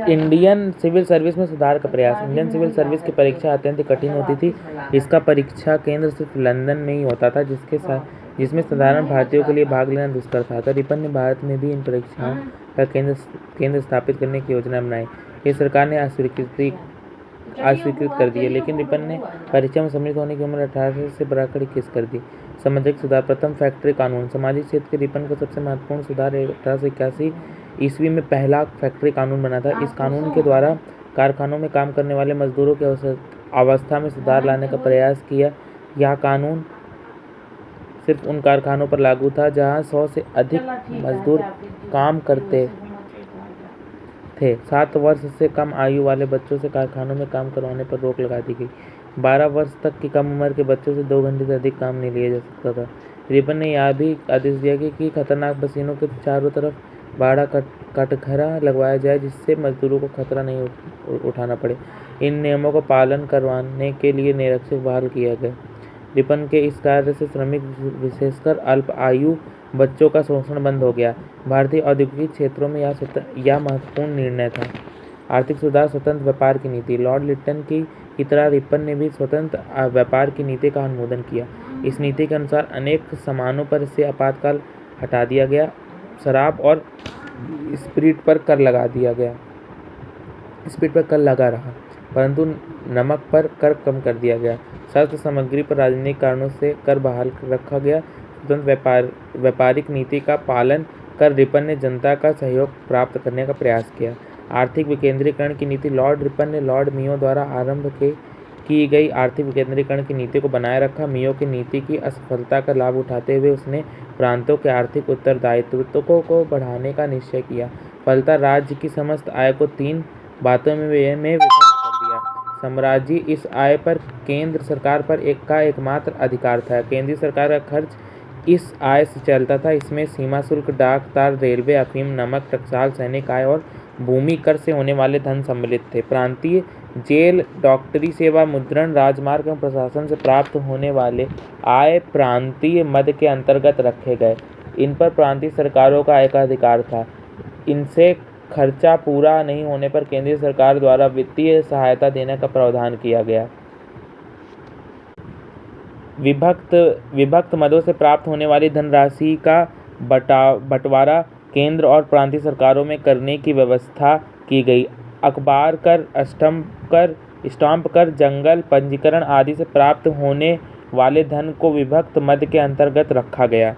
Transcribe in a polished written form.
Indian civil service में सुधार का प्रयास। इंडियन सिविल सर्विस की परीक्षा अत्यंत कठिन होती थी। इसका परीक्षा केंद्र सिर्फ लंदन में ही होता था, जिसमें साधारण भारतीयों के लिए भाग लेना दुष्कर था। रिपन ने भारत में भी इन परीक्षाओं का केंद्र स्थापित करने की योजना बनाई। ये सरकार ने अस्वीकृत कर दिए, लेकिन रिपन ने परीक्षा में सम्मिलित होने की उम्र 18 से बढ़ाकर 21 कर दी। सामाजिक सुधार। प्रथम फैक्ट्री कानून। सामाजिक क्षेत्र के रिपन का सबसे महत्वपूर्ण सुधार 1881 ईस्वी में पहला फैक्ट्री कानून बना था। इस कानून के द्वारा कारखानों में काम करने वाले मजदूरों की अवस्था में सुधार लाने का प्रयास किया। यह कानून सिर्फ उन कारखानों पर लागू था जहां 100 से अधिक मजदूर काम करते थे। 7 वर्ष से कम आयु वाले बच्चों से कारखानों में काम करवाने पर रोक लगा दी गई। 12 वर्ष तक की कम उम्र के बच्चों से 2 घंटे से अधिक काम नहीं लिया जा सकता था। रिपन ने यह भी आदेश दिया कि खतरनाक मशीनों के चारों तरफ बाड़ा कटघरा लगवाया जाए, जिससे मजदूरों को खतरा नहीं उठाना पड़े। इन नियमों का पालन करवाने के लिए निरीक्षक बहाल किया गया। रिपन के इस कार्य से श्रमिक, विशेषकर अल्प आयु बच्चों का शोषण बंद हो गया। भारतीय औद्योगिक क्षेत्रों में यह महत्वपूर्ण निर्णय था। आर्थिक सुधार। स्वतंत्र व्यापार की नीति। लॉर्ड लिटन की तरह रिपन ने भी स्वतंत्र व्यापार की नीति का अनुमोदन किया। इस नीति के अनुसार अनेक सामानों पर से आपातकाल हटा दिया गया। शराब और स्पिरिट पर कर लगा रहा, परंतु नमक पर कर कम कर दिया गया। शस्त्र सामग्री पर राजनीतिक कारणों से कर बहाल रखा गया। स्वतंत्र व्यापारिक नीति का पालन कर रिपन ने जनता का सहयोग प्राप्त करने का प्रयास किया। आर्थिक विकेंद्रीकरण की नीति। लॉर्ड रिपन ने लॉर्ड मेयो द्वारा आरंभ की गई आर्थिक विकेंद्रीकरण की नीति को बनाए रखा। मेयो की नीति की असफलता का लाभ उठाते हुए उसने प्रांतों के आर्थिक उत्तरदायित्व को बढ़ाने का निश्चय किया। फलतः राज्य की समस्त आय को 3 बातों में विभाजित कर दिया। साम्राज्य। इस आय पर केंद्र सरकार पर एकमात्र अधिकार था। केंद्रीय सरकार का खर्च इस आय से चलता था। इसमें सीमा शुल्क, डाक, तार, रेलवे, अफीम, नमक, टकसाल, सैनिक आय और भूमि कर से होने वाले धन सम्मिलित थे। प्रांतीय जेल, डॉक्टरी सेवा, मुद्रण, राजमार्ग एवं प्रशासन से प्राप्त होने वाले आय प्रांतीय मद के अंतर्गत रखे गए। इन पर प्रांतीय सरकारों का एकाधिकार था। इनसे खर्चा पूरा नहीं होने पर केंद्रीय सरकार द्वारा वित्तीय सहायता देने का प्रावधान किया गया। विभक्त मदों से प्राप्त होने वाली धनराशि का बंटवारा केंद्र और प्रांतीय सरकारों में करने की व्यवस्था की गई। अखबार कर, स्टाम्प कर, जंगल पंजीकरण आदि से प्राप्त होने वाले धन को विभक्त मद के अंतर्गत रखा गया।